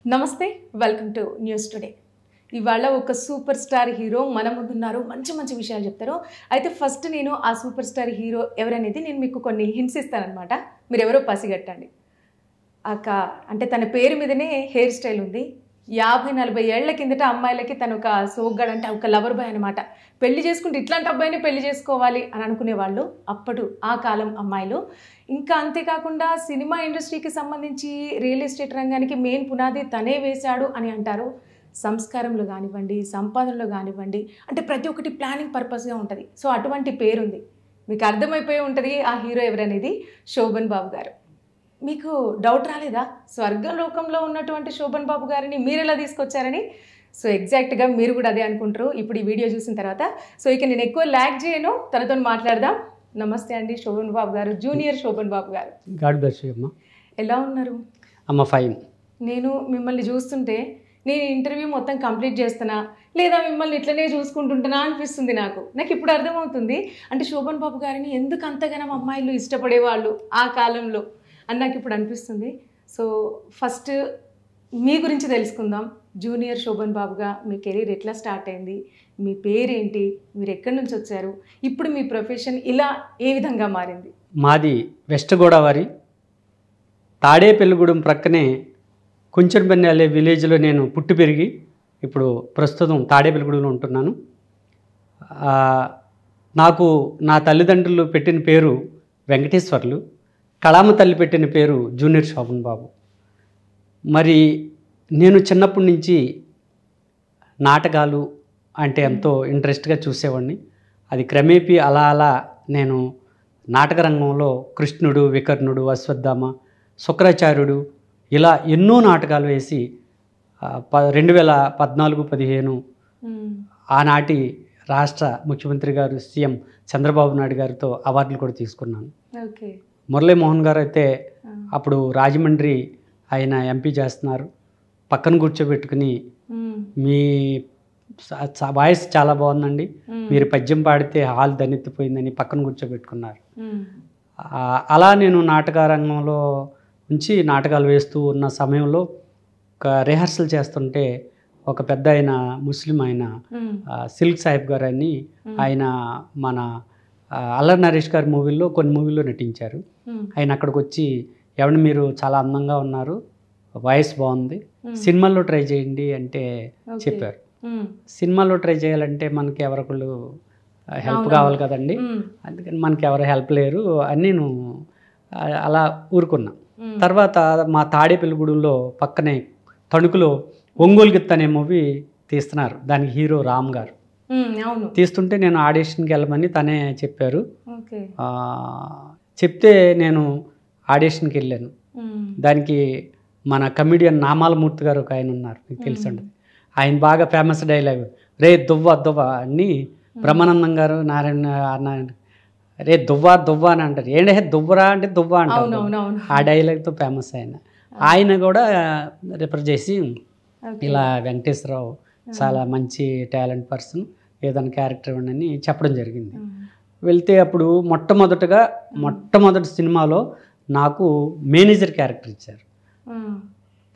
నమస్తే welcome to news today. ఇవాళ ఒక సూపర్ స్టార్ హీరో మన ముందున్నారు. మంచి మంచి విషయాలు చెప్తారు. అయితే ఫస్ట్ నేను ఆ సూపర్ స్టార్ హీరో ఎవరనేది నేను మీకు కొన్ని హింట్స్ ఇస్తానన్నమాట. మీరు ఎవరో పసిగట్టండి. అంటే తన పేరు మీదనే హెయిర్ స్టైల్ ఉంది. 50-40 ఏళ్ల కిందట అమ్మాయిలకి తను ఒక సోగ్గాడు అంటే ఒక లవర్ బాయ్ అనమాట. పెళ్లి చేసుకుంటే ఇట్లాంటి అబ్బాయిని పెళ్లి చేసుకోవాలి అని అనుకునేవాళ్ళు అప్పుడు ఆ కాలం అమ్మాయిలు. ఇంకా అంతేకాకుండా సినిమా ఇండస్ట్రీకి సంబంధించి రియల్ ఎస్టేట్ రంగానికి మెయిన్ పునాది తనే వేశాడు అని అంటారు. సంస్కారంలో కానివ్వండి, సంపాదనలో కానివ్వండి, అంటే ప్రతి ఒక్కటి ప్లానింగ్ పర్పస్గా ఉంటుంది. సో అటువంటి పేరుంది. మీకు అర్థమైపోయి ఉంటుంది ఆ హీరో ఎవరనేది. శోభన్ బాబు గారు. మీకు డౌట్ రాలేదా స్వర్గలోకంలో ఉన్నటువంటి శోభన్ బాబు గారిని మీరు ఎలా తీసుకొచ్చారని? సో ఎగ్జాక్ట్గా మీరు కూడా అదే అనుకుంటారు ఇప్పుడు ఈ వీడియో చూసిన తర్వాత. సో ఇక నేను ఎక్కువ ల్యాగ్ చేయను, తనతో మాట్లాడదాం. నమస్తే అండి శోభన్ బాబు గారు, జూనియర్ శోభన్ బాబు గారు. గాడ్ బ్లెస్ యూ అమ్మ. ఎలా ఉన్నారు? అమ్మ ఫైన్. నేను మిమ్మల్ని చూస్తుంటే నేను ఇంటర్వ్యూ మొత్తం కంప్లీట్ చేస్తున్నా లేదా మిమ్మల్ని ఇట్లనే చూసుకుంటుంటున్నా అనిపిస్తుంది. నాకు ఇప్పుడు అర్థమవుతుంది అంటే శోభన్ బాబు గారిని ఎందుకు అంతగానం అమ్మాయిలు ఇష్టపడేవాళ్ళు ఆ కాలంలో అని నాకు ఇప్పుడు అనిపిస్తుంది. సో ఫస్ట్ మీ గురించి తెలుసుకుందాం. జూనియర్ శోభన్ బాబుగా మీ కెరీర్ ఎట్లా స్టార్ట్ అయింది, మీ పేరేంటి, మీరు ఎక్కడి నుంచి వచ్చారు, ఇప్పుడు మీ ప్రొఫెషన్ ఇలా ఏ విధంగా మారింది? మాది వెస్ట్ గోదావరి తాడేపల్లిగూడెం ప్రక్కనే కుంచెనపల్లి అనే విలేజ్లో నేను పుట్టి పెరిగి ఇప్పుడు ప్రస్తుతం తాడేపల్లిగూడెంలో ఉంటున్నాను. నాకు నా తల్లిదండ్రులు పెట్టిన పేరు వెంకటేశ్వర్లు, కళామ తల్లి పెట్టిన పేరు జూనియర్ శోభన్ బాబు. మరి నేను చిన్నప్పటి నుంచి నాటకాలు అంటే ఎంతో ఇంట్రెస్ట్గా చూసేవాడిని. అది క్రమేపీ అలా అలా నేను నాటక రంగంలో కృష్ణుడు, వికర్ణుడు, అశ్వత్థామ, శుక్రాచార్యుడు ఇలా ఎన్నో నాటకాలు వేసి 2014-15 ఆనాటి రాష్ట్ర ముఖ్యమంత్రి గారు సీఎం చంద్రబాబు నాయుడు గారితో అవార్డులు కూడా తీసుకున్నాను. మురళీమోహన్ గారు అయితే అప్పుడు రాజమండ్రి ఆయన ఎంపీ చేస్తున్నారు. పక్కన కూర్చోబెట్టుకుని మీ వాయిస్ చాలా బాగుందండి, మీరు పద్యం పాడితే హాల్ దన్నెత్తిపోయిందని పక్కన కూర్చోబెట్టుకున్నారు. అలా నేను నాటక రంగంలో నుంచి నాటకాలు వేస్తూ ఉన్న సమయంలో ఒక రిహార్సల్ చేస్తుంటే ఒక పెద్ద ఆయన ముస్లిం ఆయన సిల్క్ సాహిబ్ గారు అని ఆయన మన అల్లరి నరేష్ గారి మూవీల్లో కొన్ని మూవీల్లో నటించారు. ఆయన అక్కడికి వచ్చి ఎవరిని మీరు చాలా అందంగా ఉన్నారు, వాయిస్ బాగుంది, సినిమాల్లో ట్రై చేయండి అంటే చెప్పారు. సినిమాలో ట్రై చేయాలంటే మనకి ఎవరొకళ్ళు హెల్ప్ కావాలి కదండి, అందుకని మనకి ఎవరు హెల్ప్ లేరు అని నేను అలా ఊరుకున్నా. తర్వాత మా తాడేపల్లిగూడెంలో పక్కనే తణుకులో ఒంగోలు గిత్త అనే మూవీ తీస్తున్నారు. దానికి హీరో రామ్ గారు తీస్తుంటే నేను ఆడిషన్కి వెళ్ళమని తనే చెప్పారు. చెప్తే నేను ఆడిషన్కి వెళ్ళాను. దానికి మన కమిడియన్ నామాలమూర్తి గారు ఒక ఆయన ఉన్నారు, మీకు తెలిసి ఉంటుంది. ఆయన బాగా ఫేమస్ డైలాగ్ రే దువ్వ దువ్వ అని బ్రహ్మానందం గారు నారాయణ రే దువ్వా దువ్వ అని అంటారు. ఏంటే దువ్వరా అంటే దువ్వ అంటారు. ఆ డైలాగ్తో ఫేమస్ ఆయన కూడా రిఫర్ చేసి ఇలా వెంకటేశ్వరరావు చాలా మంచి టాలెంట్ పర్సన్, ఏదైనా క్యారెక్టర్ ఇవ్వండి చెప్పడం జరిగింది. వెళ్తే అప్పుడు మొట్టమొదటి సినిమాలో నాకు మేనేజర్ క్యారెక్టర్ ఇచ్చారు.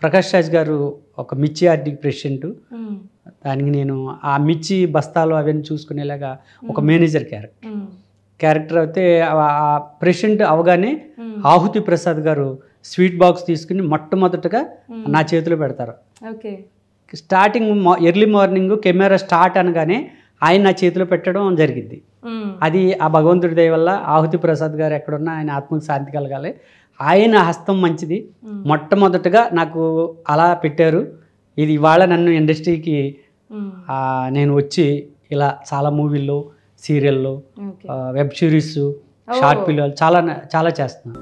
ప్రకాష్ రాజ్ గారు ఒక మిర్చి ఆర్డీకి ప్రెసిడెంట్, దానికి నేను ఆ మిర్చి బస్తాలు అవన్నీ చూసుకునేలాగా ఒక మేనేజర్ క్యారెక్టర్ అయితే ఆ ప్రెసిడెంట్ అవగానే ఆహుతి ప్రసాద్ గారు స్వీట్ బాక్స్ తీసుకుని మొట్టమొదటగా నా చేతిలో పెడతారు. Starting early morning camera start అనగానే ఆయన నా చేతిలో పెట్టడం జరిగింది. అది ఆ భగవంతుడి దయ వల్ల ఆహుతి ప్రసాద్ గారు ఎక్కడున్నా ఆయన ఆత్మకు శాంతి కలగాలి, ఆయన హస్తం మంచిది. మొట్టమొదటగా నాకు అలా పెట్టారు. ఇది ఇవాళ నన్ను ఇండస్ట్రీకి నేను వచ్చి ఇలా చాలా మూవీల్లో, సీరియల్లో, వెబ్ సిరీస్, షార్ట్ ఫిల్మ్లు చాలా చాలా చేస్తున్నాను.